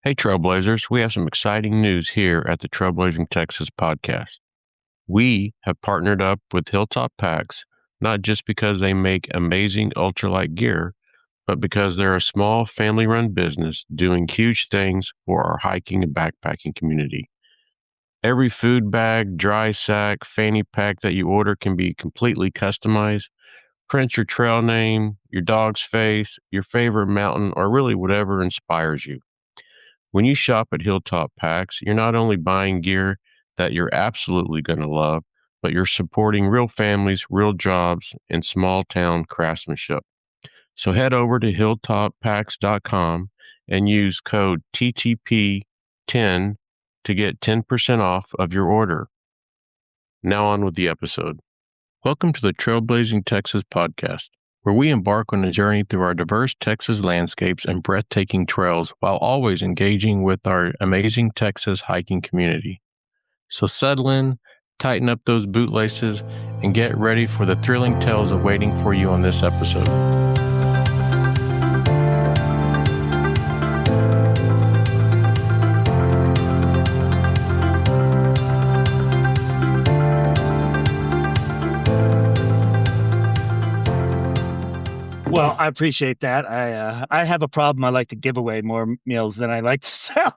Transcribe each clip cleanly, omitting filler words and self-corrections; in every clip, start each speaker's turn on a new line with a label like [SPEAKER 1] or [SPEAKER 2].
[SPEAKER 1] Hey, Trailblazers, we have some exciting news here at the Trailblazing Texas podcast. We have partnered up with Hilltop Packs, not just because they make amazing ultralight gear, but because they're a small family-run business doing huge things for our hiking and backpacking community. Every food bag, dry sack, fanny pack that you order can be completely customized. Print your trail name, your dog's face, your favorite mountain, or really whatever inspires you. When you shop at Hilltop Packs, you're not only buying gear that you're absolutely going to love, but you're supporting real families, real jobs, and small town craftsmanship. So head over to hilltoppacks.com and use code TTP10 to get 10% off of your order. Now on with the episode. Welcome to the Trailblazing Texas podcast, where we embark on a journey through our diverse Texas landscapes and breathtaking trails while always engaging with our amazing Texas hiking community. So settle in, tighten up those bootlaces, and get ready for the thrilling tales awaiting for you on this episode.
[SPEAKER 2] Well, I appreciate that. I have a problem. I like to give away more meals than I like to sell.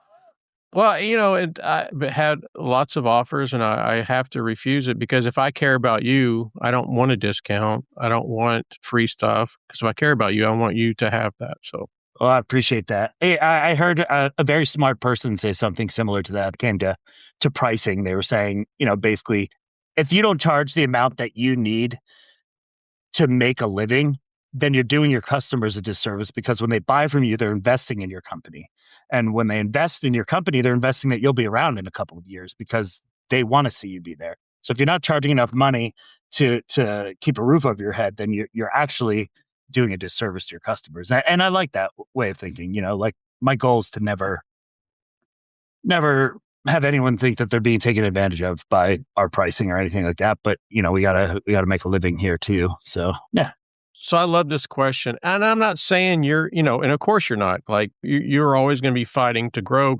[SPEAKER 1] Well, I had lots of offers, and I have to refuse it because if I care about you, I don't want a discount. I don't want free stuff because if I care about you, I want you to have that. So,
[SPEAKER 2] Well, I appreciate that. Hey, I heard a very smart person say something similar to that. It came to pricing. They were saying, basically, if you don't charge the amount that you need to make a living, then you're doing your customers a disservice because when they buy from you, they're investing in your company. And when they invest in your company, they're investing that you'll be around in a couple of years because they want to see you be there. So if you're not charging enough money to keep a roof over your head, then you're actually doing a disservice to your customers. And I like that way of thinking. Like my goal is to never have anyone think that they're being taken advantage of by our pricing or anything like that. But we gotta make a living here too. So yeah.
[SPEAKER 1] So I love this question, and I'm not saying you're, and of course you're not. Like you're always going to be fighting to grow.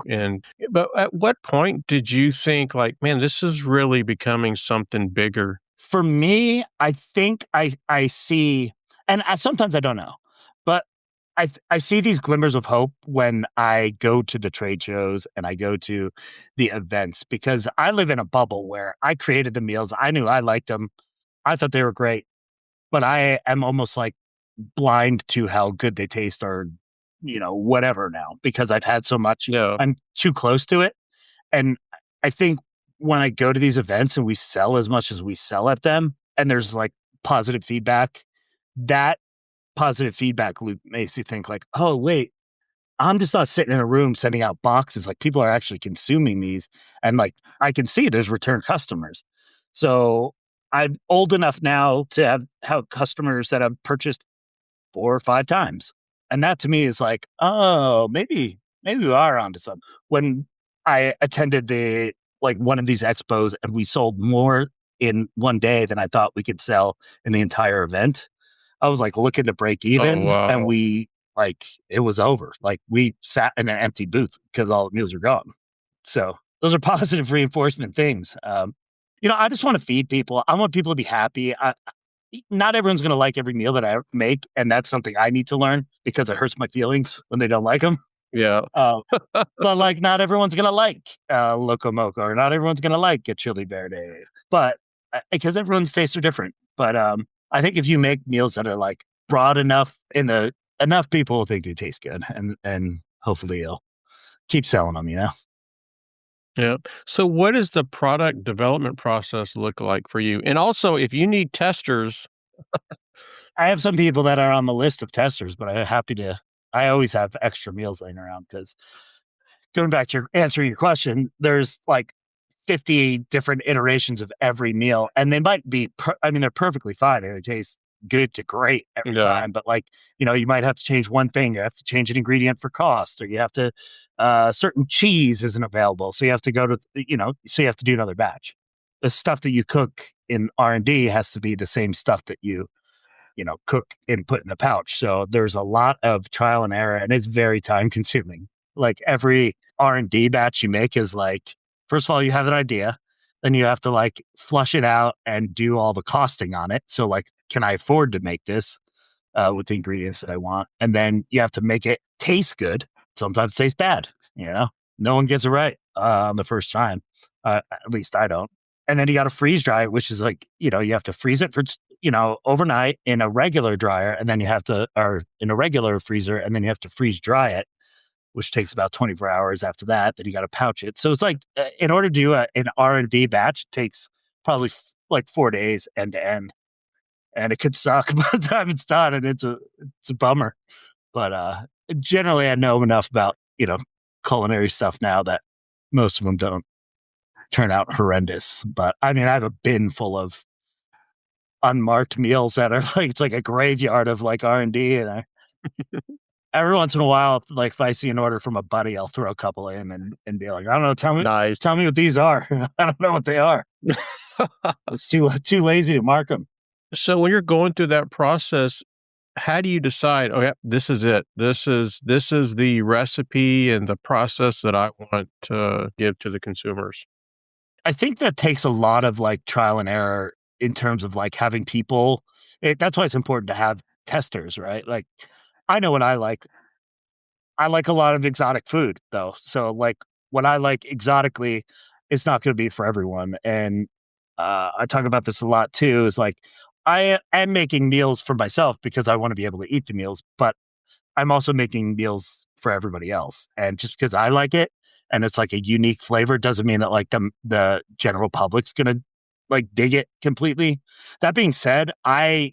[SPEAKER 1] But at what point did you think, like, man, this is really becoming something bigger?
[SPEAKER 2] For me, I think I see, and sometimes I don't know, but I see these glimmers of hope when I go to the trade shows and I go to the events because I live in a bubble where I created the meals. I knew I liked them. I thought they were great. But I am almost like blind to how good they taste or, whatever now because I've had so much.
[SPEAKER 1] Yeah.
[SPEAKER 2] I'm too close to it. And I think when I go to these events and we sell as much as we sell at them and there's like positive feedback, that positive feedback loop makes you think like, oh, wait, I'm just not sitting in a room sending out boxes. Like people are actually consuming these. And like I can see there's return customers. So I'm old enough now to have customers that have purchased 4 or 5 times. And that to me is like, oh, maybe we are onto something. When I attended one of these expos and we sold more in one day than I thought we could sell in the entire event, I was like looking to break even.
[SPEAKER 1] Oh, wow.
[SPEAKER 2] And it was over. Like we sat in an empty booth because all the meals were gone. So those are positive reinforcement things. I just want to feed people. I want people to be happy. Not everyone's going to like every meal that I make, and that's something I need to learn because it hurts my feelings when they don't like them.
[SPEAKER 1] Yeah.
[SPEAKER 2] But like, not everyone's going to like Loco Moco, or not everyone's going to like a Chili Verde. But because everyone's tastes are different. But I think if you make meals that are like broad enough, enough people will think they taste good, and hopefully you'll keep selling them.
[SPEAKER 1] Yeah. So what does the product development process look like for you? And also, if you need testers,
[SPEAKER 2] I have some people that are on the list of testers, but I always have extra meals laying around because going back to answering your question, there's like 50 different iterations of every meal and they might be, they're perfectly fine. They taste good to great every time, but like, you might have to change one thing. You have to change an ingredient for cost, or you have to, certain cheese isn't available. So you have to go to, so you have to do another batch. The stuff that you cook in R&D has to be the same stuff that you cook and put in the pouch. So there's a lot of trial and error and it's very time consuming. Like every R&D batch you make is like, first of all, you have an idea, then you have to like flush it out and do all the costing on it. So like, can I afford to make this with the ingredients that I want? And then you have to make it taste good. Sometimes taste bad. No one gets it right on the first time. At least I don't. And then you got to freeze dry it, which is like, you have to freeze it for, overnight in a regular dryer. And then you have to, or in a regular freezer, and then you have to freeze dry it, which takes about 24 hours after that. Then you got to pouch it. So it's like, in order to do an R&D batch, it takes probably like 4 days end to end. And it could suck by the time it's done. And it's a bummer. But generally, I know enough about, culinary stuff now that most of them don't turn out horrendous. But I mean, I have a bin full of unmarked meals that are like, it's like a graveyard of like R&D. And every once in a while, like if I see an order from a buddy, I'll throw a couple in and be like, I don't know,
[SPEAKER 1] Nice.
[SPEAKER 2] tell me what these are. I don't know what they are. I was too lazy to mark them.
[SPEAKER 1] So when you're going through that process, how do you decide, oh yeah, this is it. This is the recipe and the process that I want to give to the consumers?
[SPEAKER 2] I think that takes a lot of like trial and error in terms of like having people. That's why it's important to have testers, right? Like I know what I like. I like a lot of exotic food though. So like what I like exotically, it's not going to be for everyone. And I talk about this a lot too, is like, I am making meals for myself because I want to be able to eat the meals, but I'm also making meals for everybody else. And just because I like it and it's like a unique flavor doesn't mean that like the general public's going to like dig it completely. That being said, the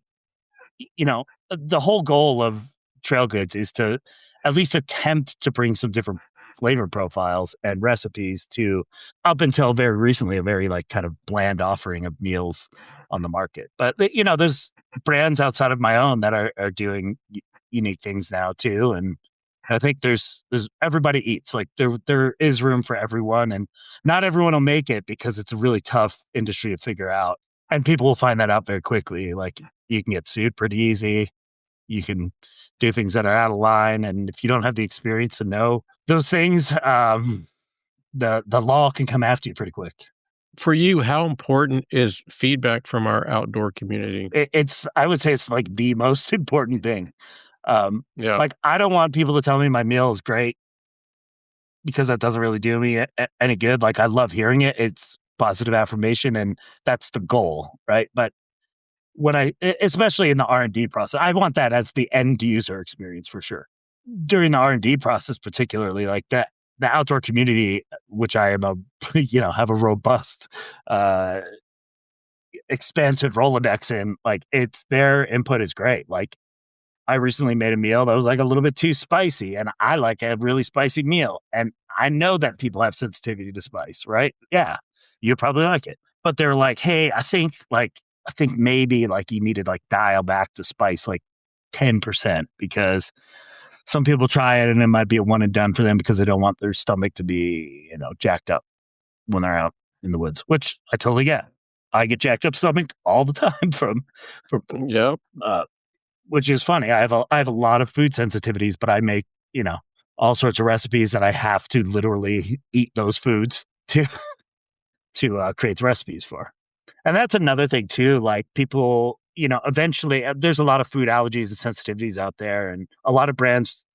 [SPEAKER 2] whole goal of Trail Goods is to at least attempt to bring some different flavor profiles and recipes to, up until very recently, a very like kind of bland offering of meals on the market. But there's brands outside of my own that are doing unique things now too. And I think there's everybody eats. Like there is room for everyone, and not everyone will make it because it's a really tough industry to figure out. And people will find that out very quickly. Like you can get sued pretty easy. You can do things that are out of line, and if you don't have the experience to know those things, the law can come after you pretty quick.
[SPEAKER 1] For you, how important is feedback from our outdoor community?
[SPEAKER 2] I would say it's like the most important thing.
[SPEAKER 1] Yeah.
[SPEAKER 2] Like I don't want people to tell me my meal is great because that doesn't really do me any good. Like I love hearing it. It's positive affirmation, and that's the goal, right? But especially in the R&D process, I want that as the end user experience for sure. During the R&D process, particularly like that, the outdoor community, which I am have a robust, expansive Rolodex in, like their input is great. Like I recently made a meal that was like a little bit too spicy, and I like a really spicy meal. And I know that people have sensitivity to spice, right? Yeah, you probably like it. But they're like, hey, I think maybe like you need to like dial back the spice like 10% because some people try it and it might be a one and done for them because they don't want their stomach to be, jacked up when they're out in the woods, which I totally get. I get jacked up stomach all the time from
[SPEAKER 1] Yep.
[SPEAKER 2] Which is funny. I have a lot of food sensitivities, but I make, all sorts of recipes that I have to literally eat those foods to create the recipes for. And that's another thing too. Like people, eventually there's a lot of food allergies and sensitivities out there, and a lot of brands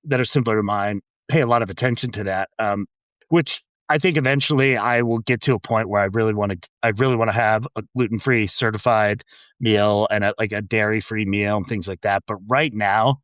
[SPEAKER 2] that are similar to mine pay a lot of attention to that. Which I think eventually I will get to a point where I really want to have a gluten-free certified meal and a dairy-free meal and things like that. But right now,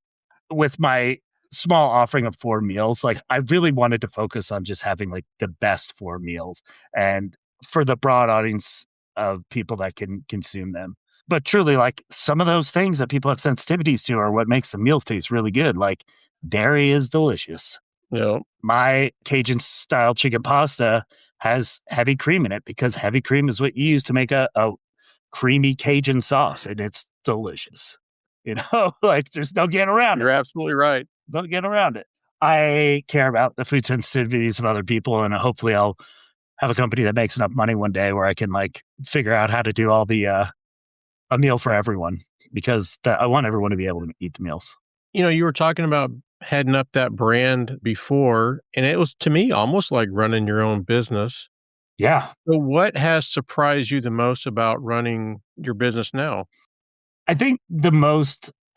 [SPEAKER 2] with my small offering of 4 meals, like I really wanted to focus on just having like the best 4 meals and for the broad audience of people that can consume them. But truly, like some of those things that people have sensitivities to are what makes the meals taste really good. Like dairy is delicious.
[SPEAKER 1] Yeah.
[SPEAKER 2] My Cajun style chicken pasta has heavy cream in it because heavy cream is what you use to make a creamy Cajun sauce, and it's delicious. Like there's no getting around it.
[SPEAKER 1] You're absolutely right.
[SPEAKER 2] Don't get around it. I care about the food sensitivities of other people, and hopefully I'll have a company that makes enough money one day where I can like figure out how to do all the a meal for everyone, because I want everyone to be able to eat the meals.
[SPEAKER 1] You were talking about heading up that brand before, and it was, to me, almost like running your own business.
[SPEAKER 2] Yeah.
[SPEAKER 1] So what has surprised you the most about running your business now?
[SPEAKER 2] I think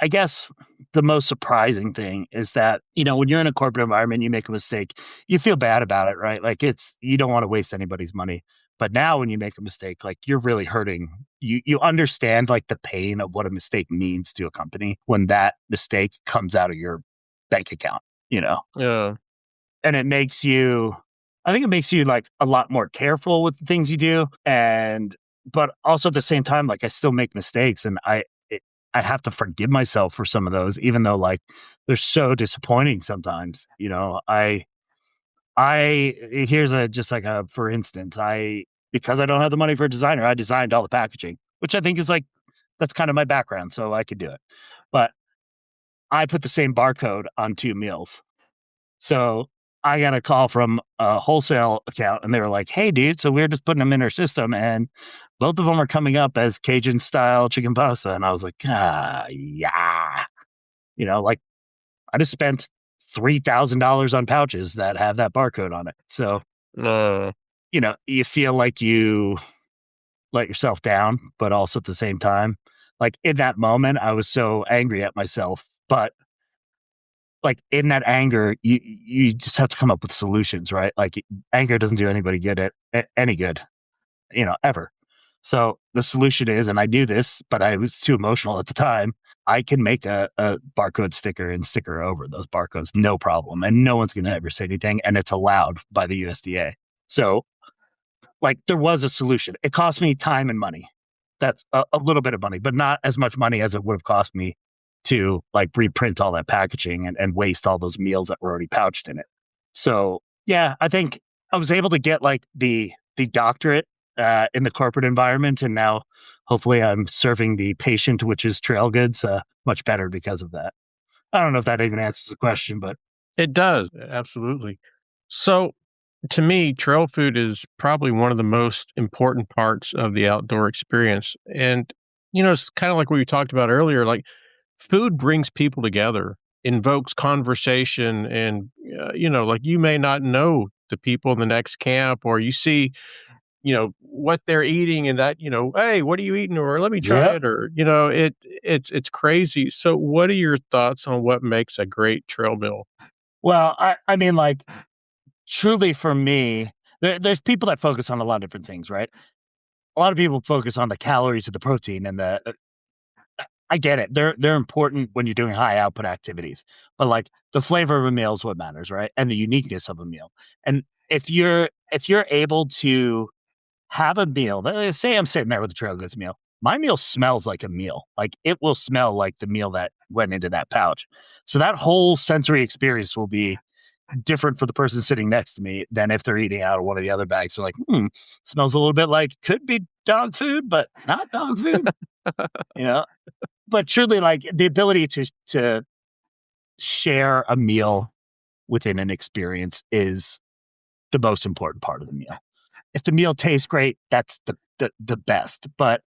[SPEAKER 2] I guess the most surprising thing is that, when you're in a corporate environment, you make a mistake, you feel bad about it, right? Like you don't want to waste anybody's money. But now when you make a mistake, like you're really hurting. You understand like the pain of what a mistake means to a company when that mistake comes out of your bank account, you know?
[SPEAKER 1] Yeah.
[SPEAKER 2] And I think it makes you like a lot more careful with the things you do. But also at the same time, like I still make mistakes and I have to forgive myself for some of those, even though like they're so disappointing sometimes. Here's just like for instance, because I don't have the money for a designer, I designed all the packaging, which I think is like, that's kind of my background. So I could do it. But I put the same barcode on two meals. So I got a call from a wholesale account and they were like, "Hey, dude, so we're just putting them in our system and both of them are coming up as Cajun style chicken pasta." And I was like, yeah. Like I just spent $3,000 on pouches that have that barcode on it. So,
[SPEAKER 1] Uh,
[SPEAKER 2] you feel like you let yourself down, but also at the same time, like in that moment, I was so angry at myself. But like in that anger, you just have to come up with solutions, right? Like anger doesn't do anybody good any good, ever. So the solution is, and I knew this, but I was too emotional at the time. I can make a barcode sticker and sticker over those barcodes, no problem, and no one's going to ever say anything, and it's allowed by the USDA. So like there was a solution. It cost me time and money. That's a little bit of money, but not as much money as it would have cost me to like reprint all that packaging and waste all those meals that were already pouched in it. So yeah, I think I was able to get like the doctorate in the corporate environment, and now hopefully I'm serving the patient, which is trail goods, much better because of that. I don't know if that even answers the question, but
[SPEAKER 1] it does, absolutely. So, to me, trail food is probably one of the most important parts of the outdoor experience, and, it's kinda like what we talked about earlier, like, food brings people together, invokes conversation, and, like, you may not know the people in the next camp, or you see, what they're eating and that, "Hey, what are you eating?" Or, "Let me try
[SPEAKER 2] yeah.
[SPEAKER 1] it," or, it's crazy. So what are your thoughts on what makes a great trail meal?
[SPEAKER 2] Well, I mean, like truly for me, there's people that focus on a lot of different things, right? A lot of people focus on the calories of the protein and I get it. They're important when you're doing high output activities, but like the flavor of a meal is what matters, right? And the uniqueness of a meal. And if you're able to have a meal, say I'm sitting there with a trail goods meal, my meal smells like a meal. Like it will smell like the meal that went into that pouch. So that whole sensory experience will be different for the person sitting next to me than if they're eating out of one of the other bags. They're like, smells a little bit like could be dog food, but not dog food, you know? But truly, like the ability to share a meal within an experience is the most important part of the meal. If the meal tastes great, that's the best. But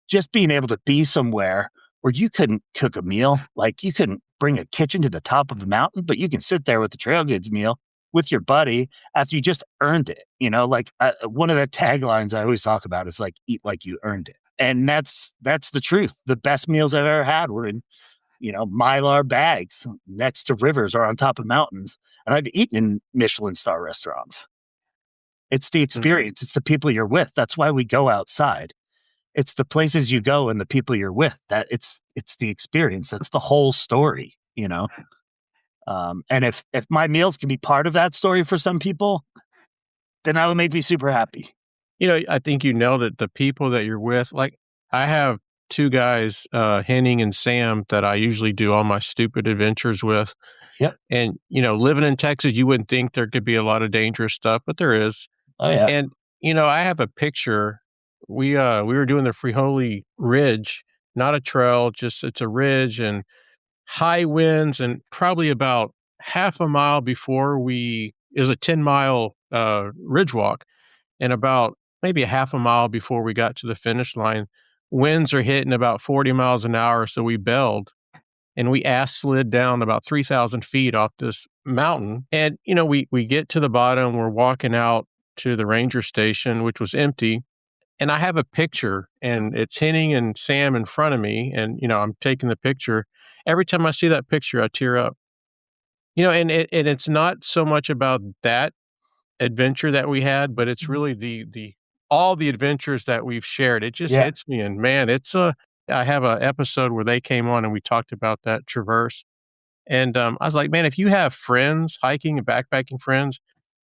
[SPEAKER 2] just being able to be somewhere where you couldn't cook a meal, like you couldn't bring a kitchen to the top of the mountain, but you can sit there with the trail goods meal with your buddy after you just earned it. Like one of the taglines I always talk about is like eat like you earned it, and that's the truth. The best meals I've ever had were in Mylar bags next to rivers or on top of mountains, and I've eaten in Michelin star restaurants. It's the
[SPEAKER 1] Mhm.
[SPEAKER 2] experience. It's the people you're with. That's why we go outside. It's the places you go and the people you're with. That it's the experience. That's the whole story. And if my meals can be part of that story for some people, then that would make me super happy.
[SPEAKER 1] I think you nailed it. The people that you're with, like, I have 2 guys, Henning and Sam, that I usually do all my stupid adventures with,
[SPEAKER 2] Yep.
[SPEAKER 1] and, living in Texas, you wouldn't think there could be a lot of dangerous stuff, but there is,
[SPEAKER 2] Oh yeah.
[SPEAKER 1] and, I have a picture. We were doing the Frijoли Ridge, not a trail, just it's a ridge and high winds, and probably about half a mile before we is a 10-mile, ridge walk, and about maybe a half a mile before we got to the finish line, winds are hitting about 40 miles an hour, so we bailed, and we ass slid down about 3,000 feet off this mountain. And, we get to the bottom, we're walking out to the ranger station, which was empty. And I have a picture, and it's Henning and Sam in front of me. And, I'm taking the picture. Every time I see that picture, I tear up. And it's not so much about that adventure that we had, but it's really the all the adventures that we've shared. It just
[SPEAKER 2] Yeah.
[SPEAKER 1] hits me, and man, I have a episode where they came on and we talked about that traverse. And I was like, man, if you have friends, hiking and backpacking friends,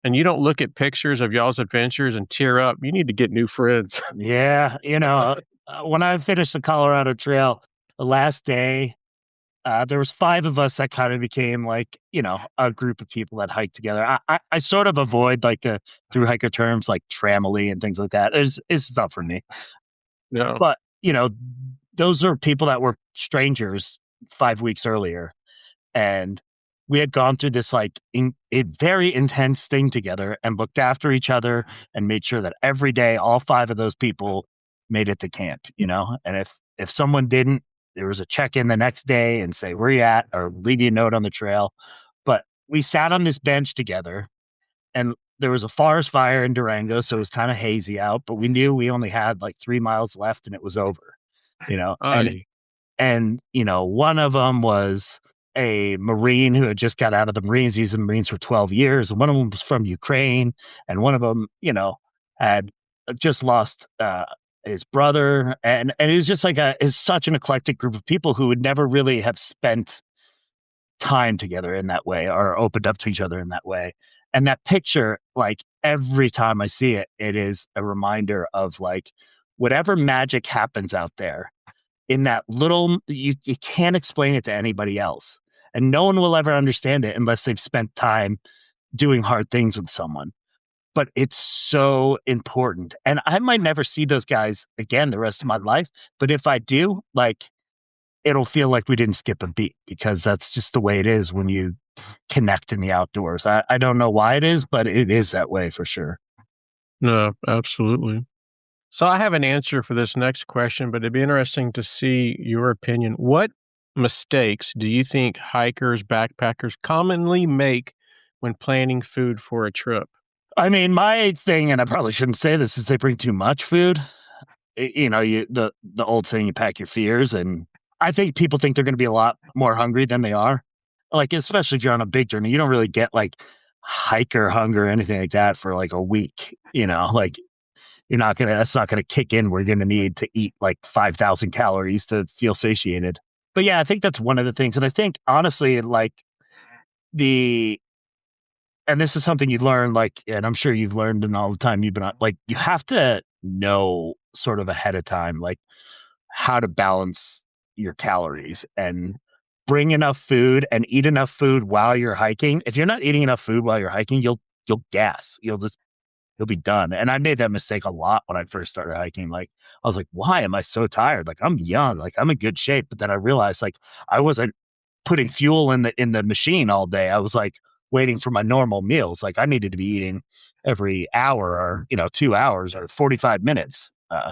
[SPEAKER 1] and you don't look at pictures of y'all's adventures and tear up, you need to get new friends.
[SPEAKER 2] Yeah. When I finished the Colorado Trail, the last day, there was 5 of us that kind of became like, a group of people that hike together. I sort of avoid like the through hiker terms like tramily and things like that. It's not for me.
[SPEAKER 1] No.
[SPEAKER 2] But, those are people that were strangers 5 weeks earlier. And we had gone through this like a very intense thing together and looked after each other and made sure that every day all 5 of those people made it to camp, and if someone didn't, there was a check-in the next day and say where you at or leave you a note on the trail. But we sat on this bench together, and there was a forest fire in Durango, so it was kind of hazy out, but we knew we only had like 3 miles left and it was over, you know and
[SPEAKER 1] I
[SPEAKER 2] one of them was a Marine who had just got out of the Marines. He was in the Marines for 12 years. And one of them was from Ukraine. And one of them, had just lost his brother. And it was just like is such an eclectic group of people who would never really have spent time together in that way or opened up to each other in that way. And that picture, like every time I see it, it is a reminder of like whatever magic happens out there in that little, you can't explain it to anybody else. And no one will ever understand it unless they've spent time doing hard things with someone. But it's so important. And I might never see those guys again the rest of my life. But if I do, like, it'll feel like we didn't skip a beat because that's just the way it is when you connect in the outdoors. I don't know why it is, but it is that way for sure.
[SPEAKER 1] No, absolutely. So I have an answer for this next question, but it'd be interesting to see your opinion. What mistakes do you think hikers, backpackers commonly make when planning food for a trip?
[SPEAKER 2] I mean, my thing, and I probably shouldn't say this, is they bring too much food. The old saying, you pack your fears, and I think people think they're going to be a lot more hungry than they are. Like, especially if you're on a big journey, you don't really get like hiker hunger or anything like that for like a week. Like that's not gonna kick in. We're gonna need to eat like 5,000 calories to feel satiated. But yeah, I think that's one of the things, and I think honestly, like the and this is something you learn, like, and I'm sure you've learned in all the time you've been on, like, you have to know sort of ahead of time, like, how to balance your calories and bring enough food and eat enough food while you're hiking. If you're not eating enough food while you're hiking, you'll gas. You'll be done. And I made that mistake a lot when I first started hiking. Like, I was like, why am I so tired? Like, I'm young, like I'm in good shape. But then I realized like I wasn't putting fuel in the machine all day. I was like waiting for my normal meals. Like I needed to be eating every hour or 2 hours or 45 minutes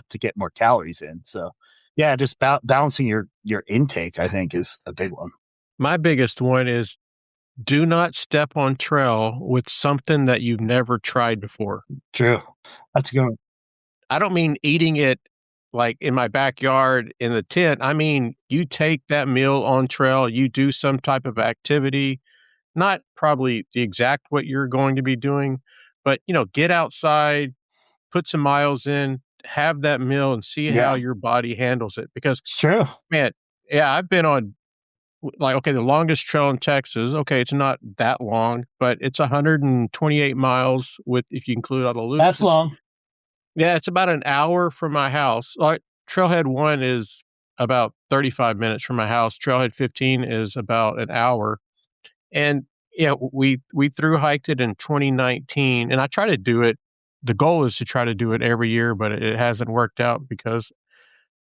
[SPEAKER 2] to get more calories in. So yeah, just balancing your intake, I think, is a big one.
[SPEAKER 1] My biggest one is do not step on trail with something that you've never tried before.
[SPEAKER 2] True. That's a good one.
[SPEAKER 1] I don't mean eating it like in my backyard in the tent. I mean, you take that meal on trail, you do some type of activity, not probably the exact what you're going to be doing, but get outside, put some miles in, have that meal and see how
[SPEAKER 2] Yeah,
[SPEAKER 1] your body handles it. Because
[SPEAKER 2] it's true.
[SPEAKER 1] man, yeah, I've been on like, okay, the longest trail in Texas. Okay, it's not that long, but it's 128 miles with if you include all the loops.
[SPEAKER 2] That's long.
[SPEAKER 1] Yeah, it's about an hour from my house. Like Trailhead 1 is about 35 minutes from my house. Trailhead 15 is about an hour. And yeah, we through hiked it in 2019, and I try to do it. The goal is to try to do it every year, but it hasn't worked out because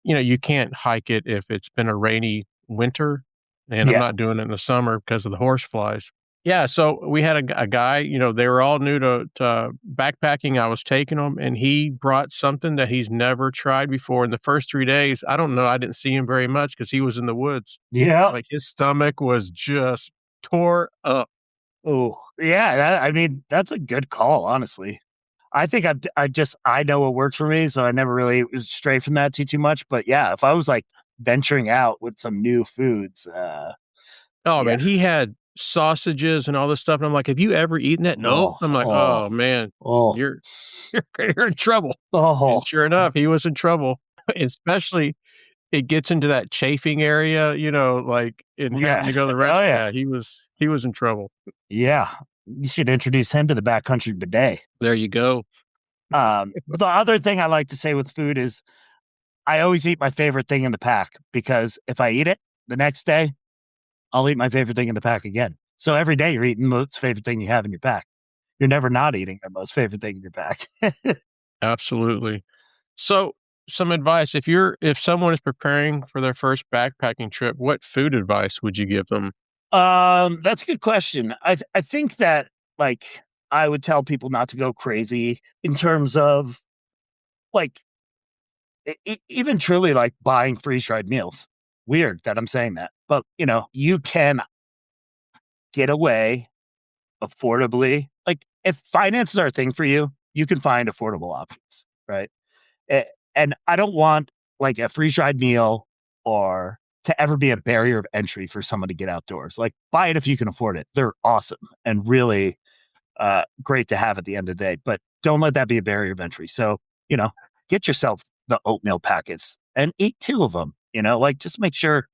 [SPEAKER 1] you can't hike it if it's been a rainy winter, and I'm
[SPEAKER 2] Yeah.
[SPEAKER 1] not doing it in the summer because of the horse flies. Yeah, so we had a guy, they were all new to backpacking. I was taking them, and he brought something that he's never tried before. In the first 3 days, I don't know, I didn't see him very much because he was in the woods.
[SPEAKER 2] Yeah.
[SPEAKER 1] Like, his stomach was just tore up.
[SPEAKER 2] Oh, yeah. I mean, that's a good call, honestly. I think I know what works for me, so I never really stray from that too much. But yeah, if I was like venturing out with some new foods,
[SPEAKER 1] Oh,
[SPEAKER 2] yeah.
[SPEAKER 1] man, he had sausages and all this stuff, and I'm like, "Have you ever eaten that?" "Nope."
[SPEAKER 2] Oh,
[SPEAKER 1] I'm like,
[SPEAKER 2] oh,
[SPEAKER 1] "Oh, man,
[SPEAKER 2] oh,
[SPEAKER 1] you're you're in trouble." And
[SPEAKER 2] oh,
[SPEAKER 1] sure enough, he was in trouble, especially it gets into that chafing area, like, in
[SPEAKER 2] yeah.
[SPEAKER 1] having to go to the
[SPEAKER 2] Oh
[SPEAKER 1] rest
[SPEAKER 2] yeah.
[SPEAKER 1] yeah, he was in trouble.
[SPEAKER 2] Yeah. You should introduce him to the backcountry bidet.
[SPEAKER 1] There you go.
[SPEAKER 2] The other thing I like to say with food is I always eat my favorite thing in the pack because if I eat it the next day, I'll eat my favorite thing in the pack again. So every day you're eating the most favorite thing you have in your pack. You're never not eating the most favorite thing in your pack.
[SPEAKER 1] Absolutely. So, some advice, if someone is preparing for their first backpacking trip, what food advice would you give them?
[SPEAKER 2] That's a good question. I think that like I would tell people not to go crazy in terms of like even truly like buying freeze dried meals. Weird that I'm saying that, but you can get away affordably. Like if finances are a thing for you, you can find affordable options, right? A- And I don't want like a freeze dried meal or to ever be a barrier of entry for someone to get outdoors. Like buy it if you can afford it. They're awesome and really great to have at the end of the day, but don't let that be a barrier of entry. So, get yourself the oatmeal packets and eat two of them. Like just make sure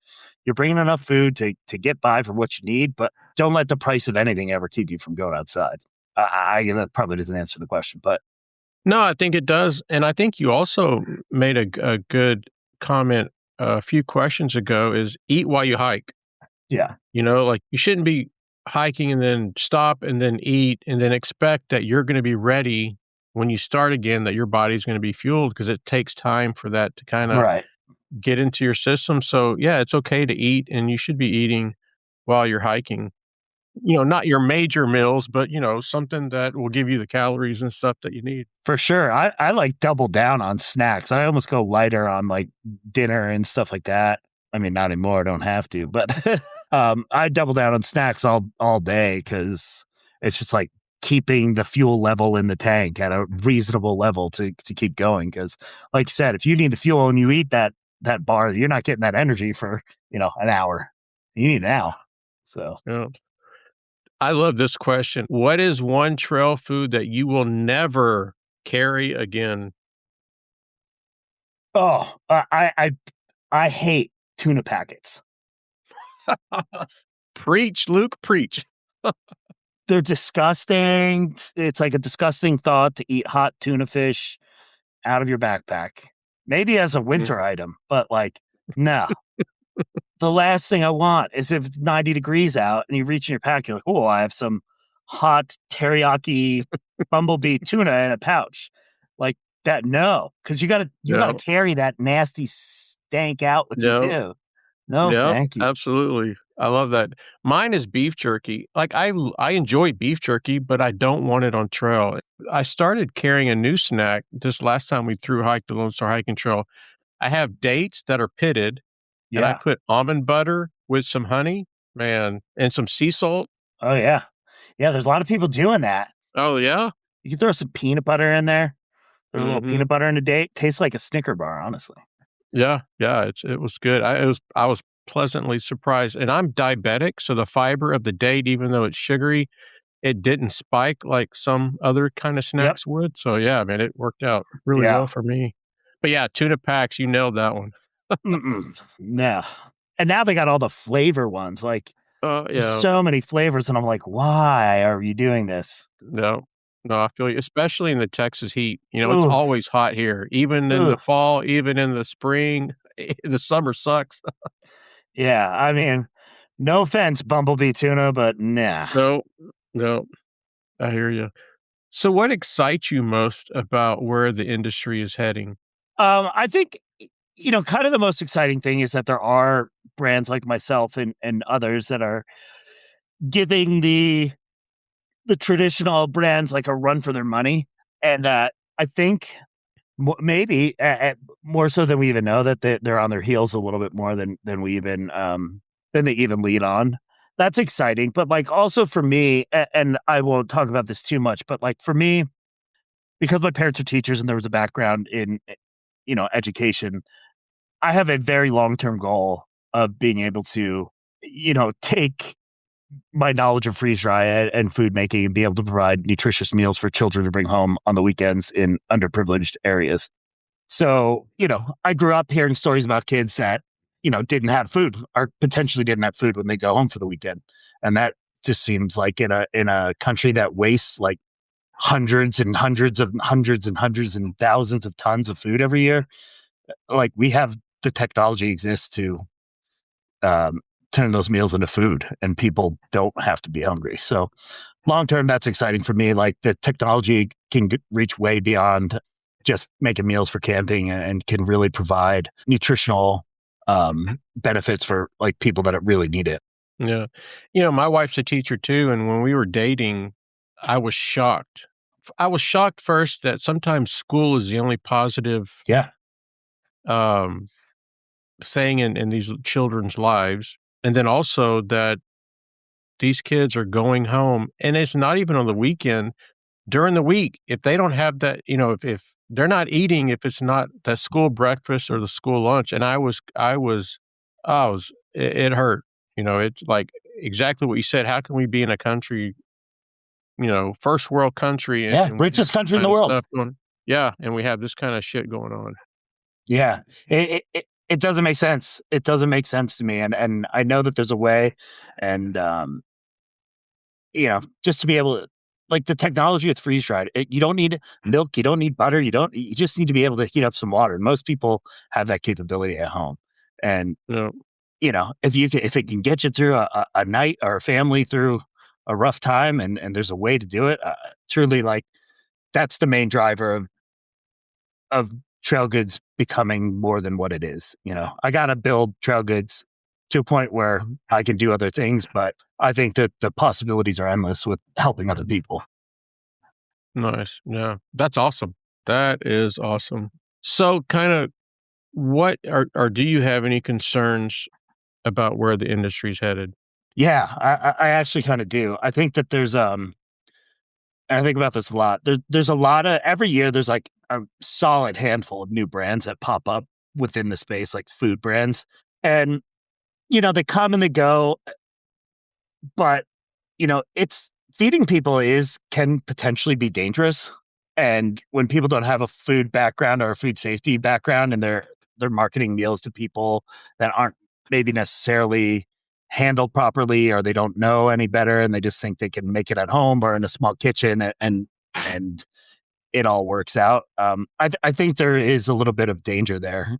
[SPEAKER 2] you're bringing enough food to get by for what you need, but don't let the price of anything ever keep you from going outside. That probably doesn't answer the question, but
[SPEAKER 1] No, I think it does, and I think you also made a good comment a few questions ago is eat while you hike.
[SPEAKER 2] yeah,
[SPEAKER 1] Like, you shouldn't be hiking and then stop and then eat and then expect that you're gonna be ready when you start again, that your body's gonna be fueled because it takes time for that to kinda
[SPEAKER 2] right.
[SPEAKER 1] get into your system, so, yeah, it's okay to eat, and you should be eating while you're hiking. Not your major meals, but, something that will give you the calories and stuff that you need.
[SPEAKER 2] For sure. I like double down on snacks. I almost go lighter on like dinner and stuff like that. I mean, not anymore. I don't have to, but I double down on snacks all day because it's just like keeping the fuel level in the tank at a reasonable level to keep going. Because, like you said, if you need the fuel and you eat that bar, you're not getting that energy for an hour. You need it now. So,
[SPEAKER 1] Yeah. I love this question. What is one trail food that you will never carry again?
[SPEAKER 2] oh, I hate tuna packets.
[SPEAKER 1] Preach, Luke, preach.
[SPEAKER 2] They're disgusting. It's like a disgusting thought to eat hot tuna fish out of your backpack. Maybe as a
[SPEAKER 1] Mm,
[SPEAKER 2] winter item, but like, no. The last thing I want is if it's 90 degrees out and you reach in your pack, you're like, oh, I have some hot teriyaki bumblebee tuna in a pouch. Like that, no. Because you gotta
[SPEAKER 1] no,
[SPEAKER 2] carry that nasty stank out with you
[SPEAKER 1] no,
[SPEAKER 2] too. No,
[SPEAKER 1] no,
[SPEAKER 2] thank you.
[SPEAKER 1] absolutely. I love that. Mine is beef jerky. Like, I enjoy beef jerky, but I don't want it on trail. I started carrying a new snack this last time we through hiked the Lone Star Hiking Trail. I have dates that are pitted, and I
[SPEAKER 2] Yeah.
[SPEAKER 1] put almond butter with some honey, man, and some sea salt.
[SPEAKER 2] Oh yeah. Yeah, there's a lot of people doing that.
[SPEAKER 1] Oh, yeah?
[SPEAKER 2] You can throw some peanut butter in there. Throw a little
[SPEAKER 1] Mhm.
[SPEAKER 2] peanut butter in a date. Tastes like a Snicker bar, honestly.
[SPEAKER 1] Yeah, yeah, it was good. I was pleasantly surprised, and I'm diabetic, so the fiber of the date, even though it's sugary, it didn't spike like some other kinda
[SPEAKER 2] Yep.
[SPEAKER 1] snacks would, so yeah, man, it worked out really
[SPEAKER 2] Yeah.
[SPEAKER 1] well for me. But yeah, tuna packs, you nailed that one.
[SPEAKER 2] Mm-mm. No. And now they got all the flavor ones. Like there's
[SPEAKER 1] Yeah,
[SPEAKER 2] so many flavors, and I'm like, why are you doing this?
[SPEAKER 1] no, no, I feel you, especially in the Texas heat, it's
[SPEAKER 2] Ooh,
[SPEAKER 1] always hot here, even in the
[SPEAKER 2] ooh.
[SPEAKER 1] fall, even in the spring, the summer sucks.
[SPEAKER 2] Yeah. I mean, no offense, Bumblebee tuna, but nah.
[SPEAKER 1] No, no, I hear you. So what excites you most about where the industry is heading?
[SPEAKER 2] I think kind of the most exciting thing is that there are brands like myself and others that are giving the traditional brands like a run for their money, and I think maybe more so than we even know that they're on their heels a little bit more than we even than they even lead on. That's exciting, but like also for me, and I won't talk about this too much, but like for me, because my parents are teachers and there was a background in education, I have a very long term goal of being able to take my knowledge of freeze dry and food making and be able to provide nutritious meals for children to bring home on the weekends in underprivileged areas. So, I grew up hearing stories about kids that, didn't have food or potentially didn't have food when they go home for the weekend. And that just seems like in a country that wastes like hundreds and hundreds and hundreds and hundreds and thousands of tons of food every year, like we have the technology exists to um, turn those meals into food and people don't have to be hungry. So long term, that's exciting for me. Like the technology can reach way beyond just making meals for camping and can really provide nutritional benefits for like people that really need it.
[SPEAKER 1] Yeah. My wife's a teacher too, and when we were dating, I was shocked. I was shocked first that sometimes school is the only positive
[SPEAKER 2] Yeah.
[SPEAKER 1] um, thing in these children's lives, and then also that these kids are going home, and it's not even on the weekend. During the week, if they don't have that, if they're not eating, if it's not the school breakfast or the school lunch, and it hurt. It's like exactly what you said. How can we be in a country, first world country, and,
[SPEAKER 2] Yeah.
[SPEAKER 1] and we have
[SPEAKER 2] Richest
[SPEAKER 1] this
[SPEAKER 2] country in
[SPEAKER 1] kind
[SPEAKER 2] the
[SPEAKER 1] of
[SPEAKER 2] world.
[SPEAKER 1] stuff going? Yeah, and we have this kind of shit going on.
[SPEAKER 2] Yeah. It doesn't make sense. It doesn't make sense to me. And I know that there's a way. And, just to be able to, like the technology with freeze dried, you don't need milk, you don't need butter, you just need to be able to heat up some water. And most people have that capability at home. And,
[SPEAKER 1] Yeah,
[SPEAKER 2] if it can get you through a night or a family through a rough time and there's a way to do it, truly like that's the main driver of trail goods becoming more than what it is. I got to build trail goods to a point where I can do other things, but I think that the possibilities are endless with helping other people.
[SPEAKER 1] nice. Yeah, that's awesome. That is awesome. So, kind of, what or do you have any concerns about where the industry's headed?
[SPEAKER 2] Yeah, I actually kind of do. I think that I think about this a lot. There's a lot of every year. There's like a solid handful of new brands that pop up within the space, like food brands, and they come and they go. But it's feeding people is can potentially be dangerous, and when people don't have a food background or a food safety background, and they're marketing meals to people that aren't maybe necessarily handled properly, or they don't know any better, and they just think they can make it at home or in a small kitchen, and it all works out. I think there is a little bit of danger there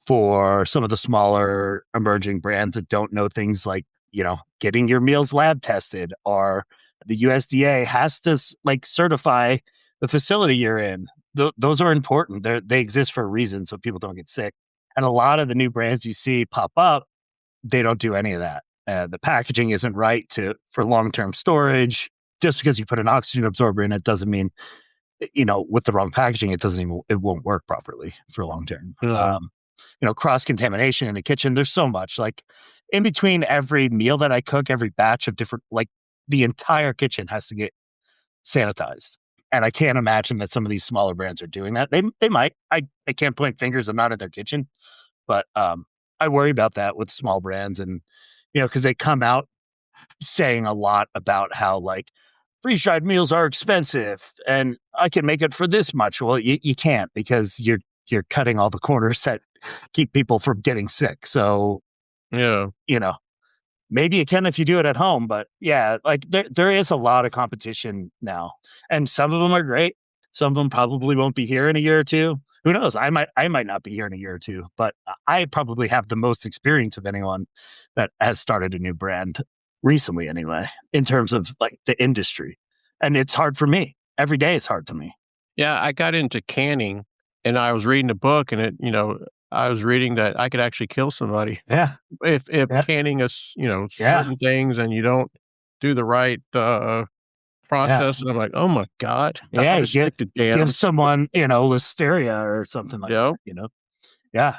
[SPEAKER 2] for some of the smaller emerging brands that don't know things like, getting your meals lab tested, or the USDA has to like certify the facility you're in. Those are important. They exist for a reason so people don't get sick. And a lot of the new brands you see pop up, they don't do any of that. The packaging isn't right for long term storage. Just because you put an oxygen absorber in it doesn't mean with the wrong packaging, it won't work properly for long term.
[SPEAKER 1] No.
[SPEAKER 2] Cross contamination in the kitchen. There's so much like in between every meal that I cook, every batch of different, like the entire kitchen has to get sanitized. And I can't imagine that some of these smaller brands are doing that. They might. I can't point fingers. I'm not in their kitchen, but I worry about that with small brands, and because they come out saying a lot about how like freeze dried meals are expensive and I can make it for this much. Well, you can't because you're cutting all the corners that keep people from getting sick. So,
[SPEAKER 1] Yeah.
[SPEAKER 2] you know, maybe you can if you do it at home, but yeah, like there is a lot of competition now. And some of them are great. Some of them probably won't be here in a year or two. Who knows? I might not be here in a year or two, but I probably have the most experience of anyone that has started a new brand recently anyway, in terms of like the industry. And it's hard for me. Every day it's hard to me.
[SPEAKER 1] Yeah, I got into canning, and I was reading a book, and I was reading that I could actually kill somebody
[SPEAKER 2] Yeah.
[SPEAKER 1] if
[SPEAKER 2] Yeah.
[SPEAKER 1] canning
[SPEAKER 2] Yeah.
[SPEAKER 1] certain things, and you don't do the right
[SPEAKER 2] Yeah.
[SPEAKER 1] process, and I'm like, oh my god,
[SPEAKER 2] Yeah.
[SPEAKER 1] I'm
[SPEAKER 2] You
[SPEAKER 1] sick to
[SPEAKER 2] give
[SPEAKER 1] jams.
[SPEAKER 2] someone, listeria or something like
[SPEAKER 1] Yep,
[SPEAKER 2] that. Yeah.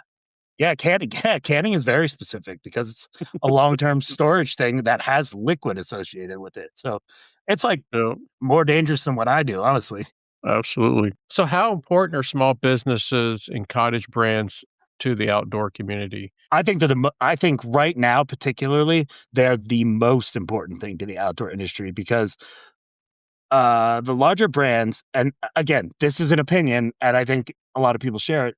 [SPEAKER 2] Yeah. Canning. Yeah. Canning is very specific because it's a long term storage thing that has liquid associated with it. So it's like
[SPEAKER 1] yep,
[SPEAKER 2] more dangerous than what I do, honestly.
[SPEAKER 1] absolutely. So, how important are small businesses and cottage brands to the outdoor community?
[SPEAKER 2] I think right now, particularly, they're the most important thing to the outdoor industry because the larger brands, and again, this is an opinion, and I think a lot of people share it.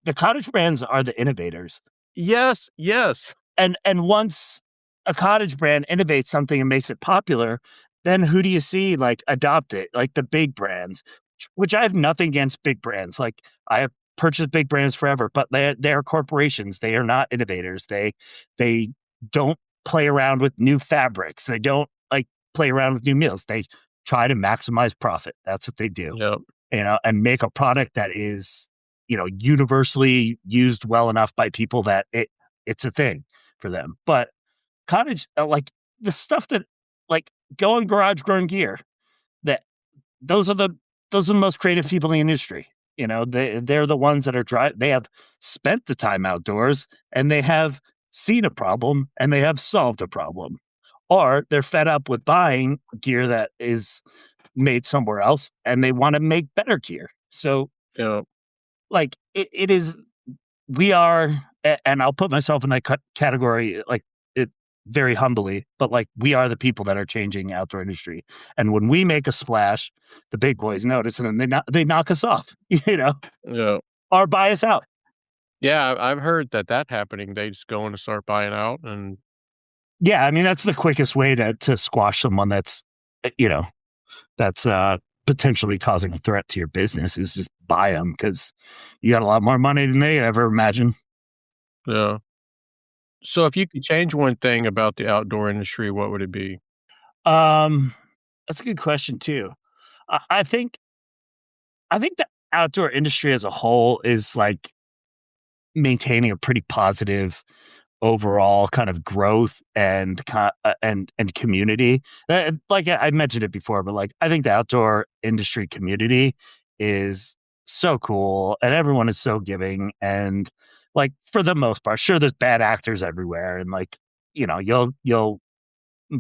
[SPEAKER 2] The cottage brands are the innovators,
[SPEAKER 1] Yes, yes,
[SPEAKER 2] and once a cottage brand innovates something and makes it popular, then who do you see like adopt it? Like the big brands, which I have nothing against big brands. Like I have purchased big brands forever, but they're corporations. They are not innovators. They don't play around with new fabrics. They don't like play around with new meals. They try to maximize profit. That's what they do,
[SPEAKER 1] yep,
[SPEAKER 2] and make a product that is, universally used well enough by people that it's a thing for them. But cottage, like the stuff that, like, go on garage grown gear, that those are the those are the most creative people in the industry. They're the ones that are they have spent the time outdoors and they have seen a problem and they have solved a problem. Or they're fed up with buying gear that is made somewhere else and they want to make better gear. So
[SPEAKER 1] yep,
[SPEAKER 2] like it is, we are, and I'll put myself in that category, like, it very humbly, but like we are the people that are changing outdoor industry. And when we make a splash, the big boys notice and then they knock us off,
[SPEAKER 1] yep.
[SPEAKER 2] or buy us out.
[SPEAKER 1] Yeah, I've heard that happening. They just go in and start buying out, and
[SPEAKER 2] Yeah, I mean that's the quickest way to squash someone that's, uh, you know that's potentially causing a threat to your business, is just buy them because you got a lot more money than they ever imagine.
[SPEAKER 1] yeah. So, if you could change one thing about the outdoor industry, what would it be?
[SPEAKER 2] Um, that's a good question too. I think the outdoor industry as a whole is like maintaining a pretty positive overall kind of growth and and community. Like I mentioned it before, but like I think the outdoor industry community is so cool, and everyone is so giving, and like for the most part, sure, there's bad actors everywhere, and like you'll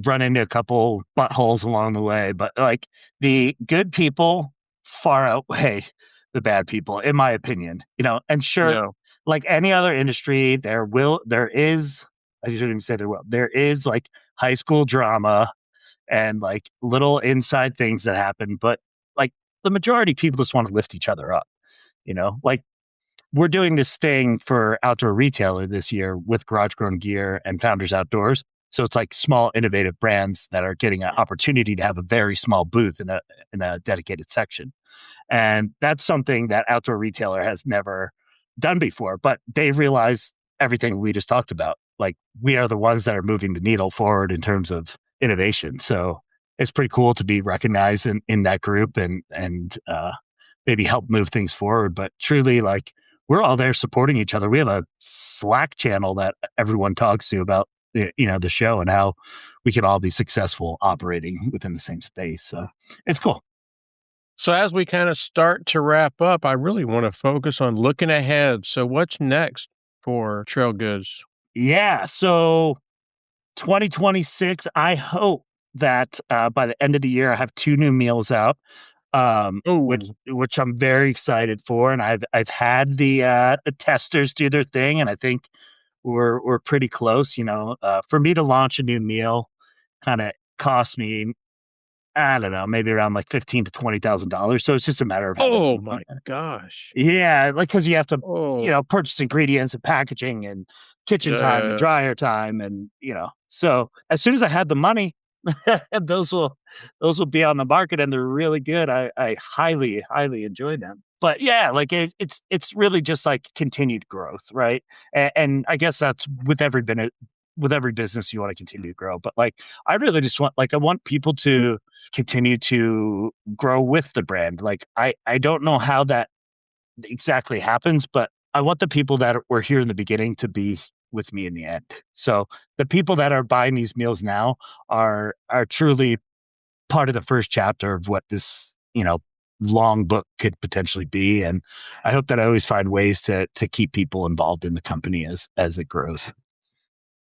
[SPEAKER 2] run into a couple buttholes along the way, but like the good people far outweigh the bad people, in my opinion. And sure,
[SPEAKER 1] Yeah,
[SPEAKER 2] like any other industry, there is, I shouldn't even say there is like high school drama and like little inside things that happen, but like the majority of people just want to lift each other up, like we're doing this thing for Outdoor Retailer this year with Garage Grown Gear and Founders Outdoors. So it's like small, innovative brands that are getting an opportunity to have a very small booth in a dedicated section. And that's something that Outdoor Retailer has never done before, but they realize everything we just talked about. Like we are the ones that are moving the needle forward in terms of innovation. So it's pretty cool to be recognized in that group and maybe help move things forward. But truly, like we're all there supporting each other. We have a Slack channel that everyone talks to about the show and how we can all be successful operating within the same space. So it's cool.
[SPEAKER 1] so as we kinda start to wrap up, I really wanna focus on looking ahead. So, what's next for Trail Goods?
[SPEAKER 2] Yeah. So 2026, I hope that by the end of the year, I have two new meals out, which
[SPEAKER 1] Oh,
[SPEAKER 2] I'm very excited for, and I've had the testers do their thing, and I think we're pretty close. For me to launch a new meal, kind of cost me, I don't know, maybe around like $15,000 to $20,000. So it's just a matter of having
[SPEAKER 1] oh
[SPEAKER 2] the
[SPEAKER 1] my gosh.
[SPEAKER 2] yeah, like because you have to,
[SPEAKER 1] Oh,
[SPEAKER 2] purchase ingredients and packaging and kitchen
[SPEAKER 1] yeah,
[SPEAKER 2] time
[SPEAKER 1] yeah,
[SPEAKER 2] and
[SPEAKER 1] yeah.
[SPEAKER 2] dryer time, and so as soon as I had the money, those will be on the market and they're really good. I highly highly enjoy them. But yeah, like it's really just like continued growth, right? And I guess that's with every business you want to continue to grow. But like I really just I want people to continue to grow with the brand. Like I don't know how that exactly happens, but I want the people that were here in the beginning to be with me in the end. So the people that are buying these meals now are truly part of the first chapter of what this, long book could potentially be. And I hope that I always find ways to keep people involved in the company as it grows.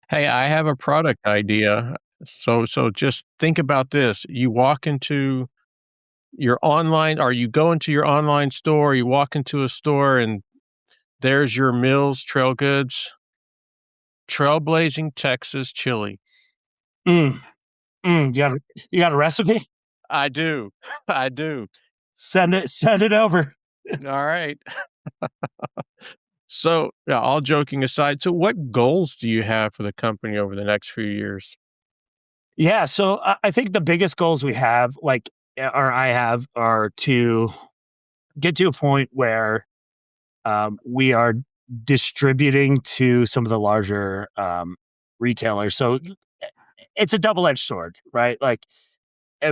[SPEAKER 1] Hey, I have a product idea. So just think about this. You walk into your online or you go into your online store, you walk into a store and there's your Mills Trail Goods Trailblazing Texas chili.
[SPEAKER 2] Mm, you got a recipe?
[SPEAKER 1] I do. I do.
[SPEAKER 2] Send it over.
[SPEAKER 1] All right. So, yeah, all joking aside, so what goals do you have for the company over the next few years?
[SPEAKER 2] Yeah, so I think the biggest goals we have, or I have, are to get to a point where we are distributing to some of the larger retailers. So it's a double edged sword, right? Like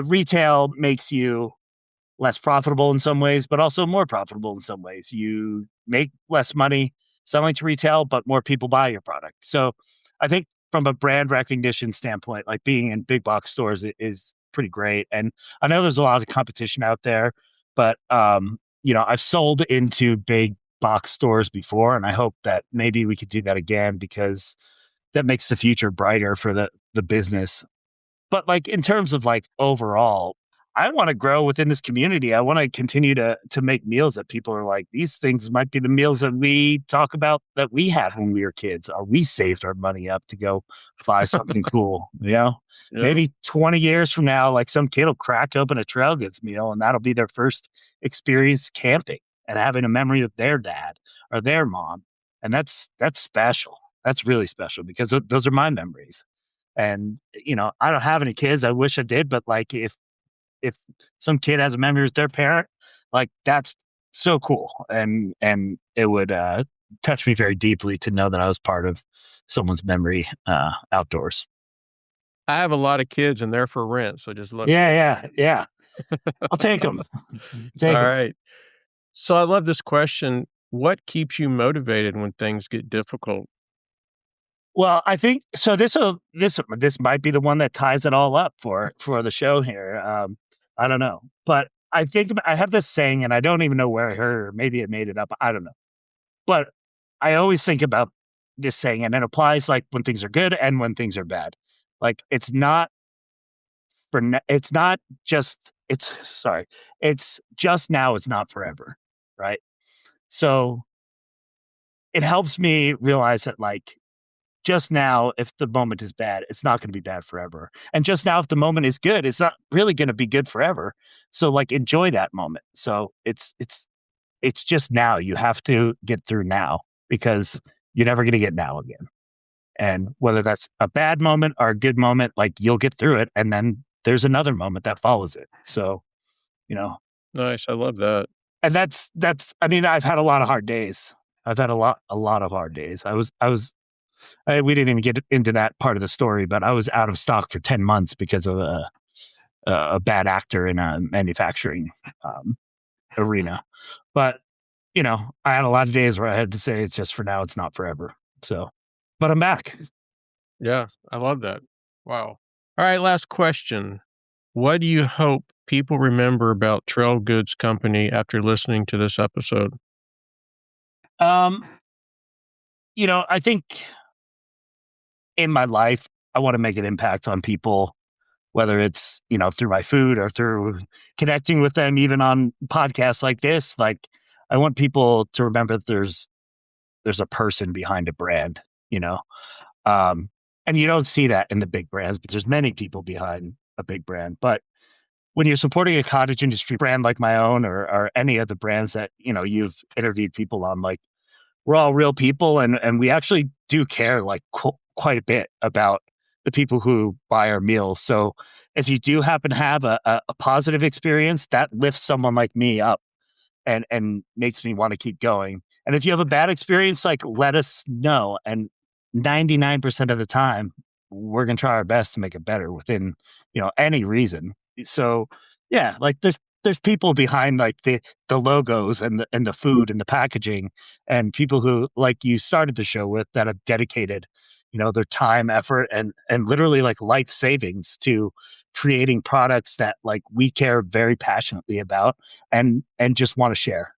[SPEAKER 2] retail makes you less profitable in some ways, but also more profitable in some ways. You make less money selling to retail, but more people buy your product. So I think from a brand recognition standpoint, like being in big box stores is pretty great. And I know there's a lot of competition out there, but I've sold into big box stores before, and I hope that maybe we could do that again because that makes the future brighter for the business. But like in terms of like overall, I want to grow within this community. I want to continue to make meals that people are like, these things might be the meals that we talk about that we had when we were kids, or we saved our money up to go buy something cool.
[SPEAKER 1] Yeah.
[SPEAKER 2] Maybe 20 years from now, like some kid will crack open a trail goods meal and that'll be their first experience camping and having a memory of their dad or their mom. And that's special. That's really special because those are my memories. And, I don't have any kids. I wish I did, but like if some kid has a memory with their parent, like that's so cool. And it would touch me very deeply to know that I was part of someone's memory outdoors.
[SPEAKER 1] I have a lot of kids and they're for rent, so just look for
[SPEAKER 2] Yeah. I'll take them.
[SPEAKER 1] All
[SPEAKER 2] Take them.
[SPEAKER 1] right. So I love this question. What keeps you motivated when things get difficult?
[SPEAKER 2] Well, I think so. This might be the one that ties it all up for the show here. I don't know, but I think I have this saying, and I don't even know where I heard it. Or maybe it made it up. I don't know, but I always think about this saying, and it applies like when things are good and when things are bad. Like it's not just it's sorry, it's just now. It's not forever, right? So it helps me realize that like just now, if the moment is bad, it's not going to be bad forever. And just now, if the moment is good, it's not really going to be good forever. So like enjoy that moment. So it's just now. You have to get through now because you're never going to get now again. And whether that's a bad moment or a good moment, like you'll get through it. And then there's another moment that follows it. So, you know,
[SPEAKER 1] Nice. I love that.
[SPEAKER 2] and I mean, I've had a lot of hard days. I've had a lot of hard days. We didn't even get into that part of the story, but I was out of stock for 10 months because of a bad actor in a manufacturing arena. But, I had a lot of days where I had to say it's just for now, it's not forever. So, but I'm back.
[SPEAKER 1] Yeah, I love that. Wow. All right, last question. What do you hope people remember about Trail Goods Company after listening to this episode?
[SPEAKER 2] Um, I think in my life, I want to make an impact on people, whether it's, through my food or through connecting with them, even on podcasts like this. Like, I want people to remember that there's a person behind a brand, you know? Um, and you don't see that in the big brands, but there's many people behind a big brand. But when you're supporting a cottage industry brand like my own or any of the brands that, you've interviewed people on, like, we're all real people and we actually do care like quite a bit about the people who buy our meals. So if you do happen to have a positive experience, that lifts someone like me up and makes me want to keep going. And if you have a bad experience, like let us know. And 99% of the time, we're going to try our best to make it better within, any reason. So yeah, like there's people behind like the logos and the food and the packaging, and people who, like you started the show with, that have dedicated, their time, effort, and literally like life savings to creating products that like we care very passionately about and just want to share.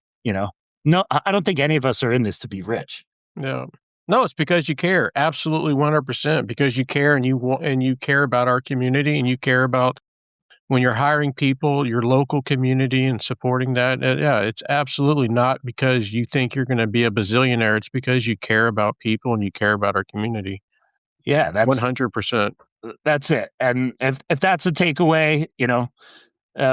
[SPEAKER 2] No, I don't think any of us are in this to be rich.
[SPEAKER 1] No. No, it's because you care. Absolutely 100% because you care and you care about our community and you care about when you're hiring people, your local community and supporting that. Yeah, it's absolutely not because you think you're going to be a bazillionaire. It's because you care about people and you care about our community.
[SPEAKER 2] Yeah,
[SPEAKER 1] 100%.
[SPEAKER 2] that's it. And if that's a takeaway,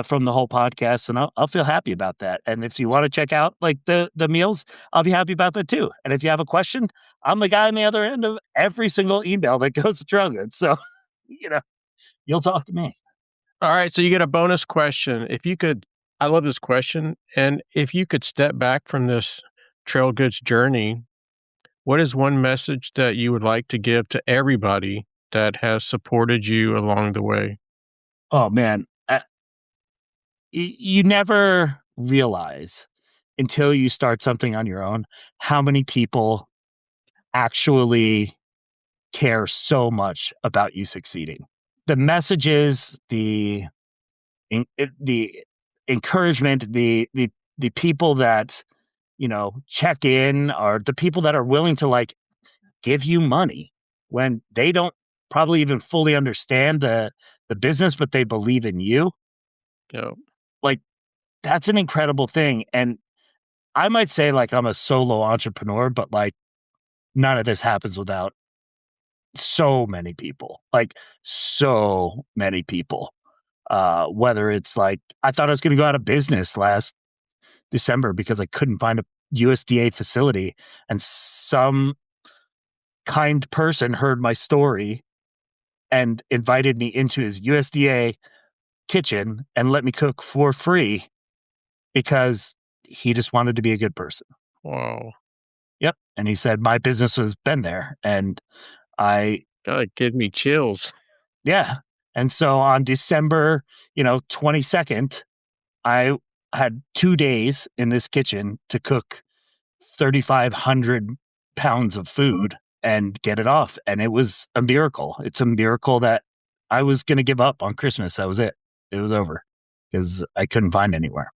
[SPEAKER 2] from the whole podcast, and I'll feel happy about that. And if you want to check out like the meals, I'll be happy about that too. And if you have a question, I'm the guy on the other end of every single email that goes to Truggood. So, you know, you'll talk to me.
[SPEAKER 1] All right, so you get a bonus question. If you could, I love this question. And if you could step back from this trail goods journey, what is one message that you would like to give to everybody that has supported you along the way?
[SPEAKER 2] Oh man, you never realize until you start something on your own how many people actually care so much about you succeeding. The messages, the encouragement, the people that check in are the people that are willing to like give you money when they don't probably even fully understand the business, but they believe in you.
[SPEAKER 1] Yeah.
[SPEAKER 2] Like that's an incredible thing. And I might say like I'm a solo entrepreneur, but like none of this happens without so many people. Like so many people. Whether it's like I thought I was going to go out of business last December because I couldn't find a USDA facility, and some kind person heard my story and invited me into his USDA kitchen and let me cook for free because he just wanted to be a good person.
[SPEAKER 1] Wow.
[SPEAKER 2] Yep. And he said my business has been there, and I
[SPEAKER 1] God, give me chills.
[SPEAKER 2] yeah. And so on December, 22nd, I had 2 days in this kitchen to cook 3,500 pounds of food and get it off. And it was a miracle. It's a miracle that I was going to give up on Christmas. That was it. It was over because I couldn't find anywhere.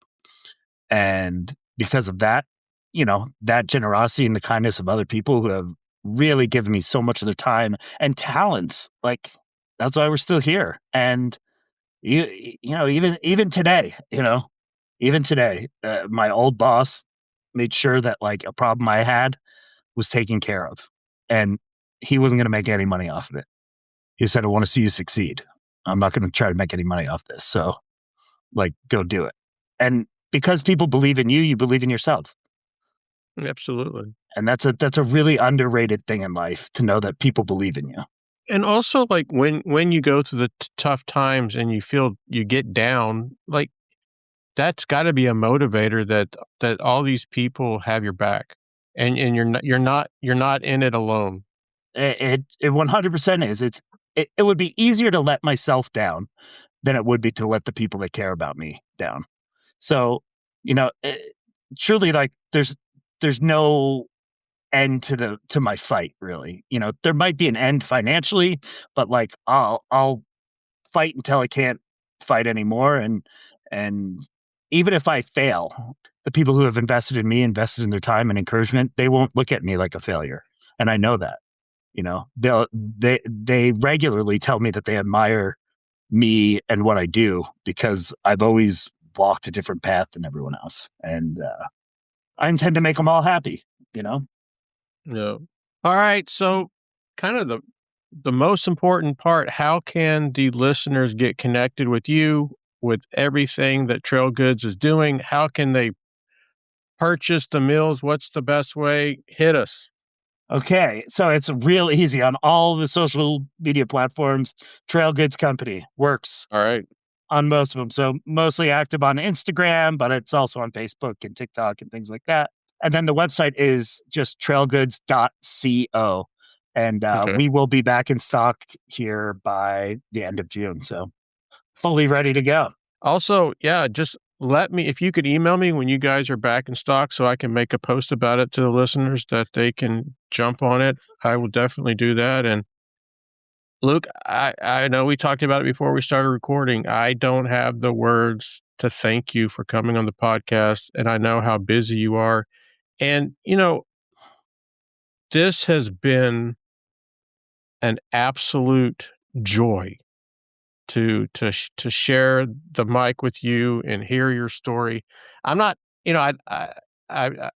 [SPEAKER 2] And because of that, that generosity and the kindness of other people who have really given me so much of their time and talents, like that's why we're still here. And even today, my old boss made sure that like a problem I had was taken care of, and he wasn't going to make any money off of it. He said, "I want to see you succeed. I'm not going to try to make any money off this. So, like, go do it." And because people believe in you, you believe in yourself,
[SPEAKER 1] Absolutely.
[SPEAKER 2] and that's a really underrated thing in life to know that people believe in you.
[SPEAKER 1] And also, like when you go through the tough times and you feel you get down, like that's got to be a motivator that all these people have your back, and you're not in it alone.
[SPEAKER 2] It 100% is. It would be easier to let myself down than it would be to let the people that care about me down. So, truly, like there's no end to my fight. Really, there might be an end financially, but like I'll fight until I can't fight anymore. And even if I fail, the people who have invested in me, invested in their time and encouragement, they won't look at me like a failure, and I know that. They regularly tell me that they admire me and what I do because I've always walked a different path than everyone else, and I intend to make them all happy.
[SPEAKER 1] No. All right. So, kind of the most important part. How can the listeners get connected with you with everything that Trail Goods is doing? How can they purchase the meals? What's the best way? Hit us.
[SPEAKER 2] Okay, so it's real easy on all the social media platforms. Trail Goods Company works
[SPEAKER 1] All right.
[SPEAKER 2] on most of them. So mostly active on Instagram, but it's also on Facebook and TikTok and things like that. And then the website is just trailgoods.co. And
[SPEAKER 1] Okay.
[SPEAKER 2] we will be back in stock here by the end of June. So fully ready to go.
[SPEAKER 1] Also, yeah, just if you could email me when you guys are back in stock so I can make a post about it to the listeners that they can jump on it, I will definitely do that. And Luke, I know we talked about it before we started recording. I don't have the words to thank you for coming on the podcast, and I know how busy you are. And, this has been an absolute joy to share the mic with you and hear your story. I'm not, I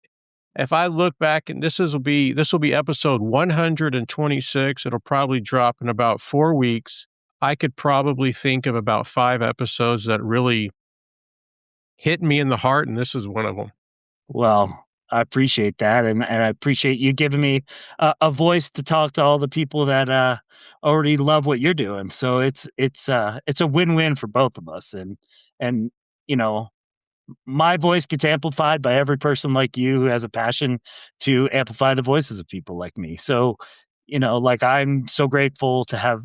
[SPEAKER 1] if I look back, and this will be episode 126. It'll probably drop in about 4 weeks. I could probably think of about 5 episodes that really hit me in the heart, and this is one of them.
[SPEAKER 2] Well, I appreciate that, and I appreciate you giving me a voice to talk to all the people that already love what you're doing. So it's a win-win for both of us, and you know my voice gets amplified by every person like you who has a passion to amplify the voices of people like me. So like I'm so grateful to have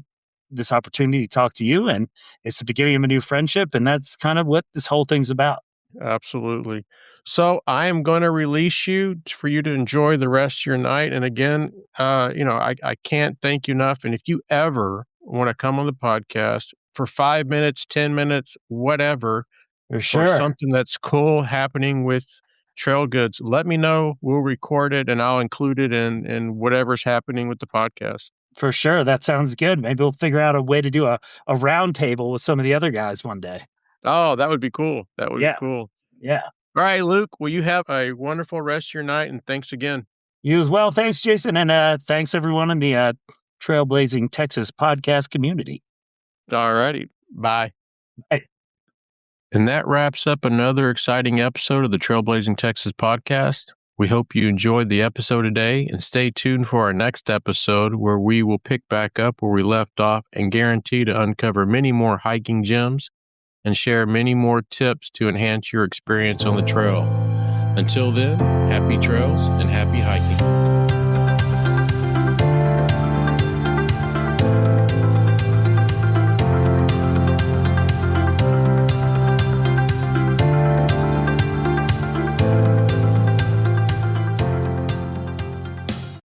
[SPEAKER 2] this opportunity to talk to you, and it's the beginning of a new friendship, and that's kind of what this whole thing's about.
[SPEAKER 1] Absolutely. So I am going to release you for you to enjoy the rest of your night. And again, I can't thank you enough. And if you ever want to come on the podcast for 5 minutes, 10 minutes, whatever,
[SPEAKER 2] For
[SPEAKER 1] for
[SPEAKER 2] sure.
[SPEAKER 1] something that's cool happening with trail goods, let me know. We'll record it and I'll include it in whatever's happening with the podcast.
[SPEAKER 2] For sure. That sounds good. Maybe we'll figure out a way to do a round table with some of the other guys one day.
[SPEAKER 1] Oh, that would be cool. That would be
[SPEAKER 2] Yeah.
[SPEAKER 1] cool.
[SPEAKER 2] Yeah.
[SPEAKER 1] All right, Luke, well, you have a wonderful rest of your night, and thanks again.
[SPEAKER 2] You as well. Thanks, Jason. And thanks everyone in the Trailblazing Texas podcast community.
[SPEAKER 1] All righty. Bye.
[SPEAKER 2] Bye.
[SPEAKER 1] And that wraps up another exciting episode of the Trailblazing Texas podcast. We hope you enjoyed the episode today, and stay tuned for our next episode where we will pick back up where we left off and guarantee to uncover many more hiking gems and share many more tips to enhance your experience on the trail. Until then, happy trails and happy hiking.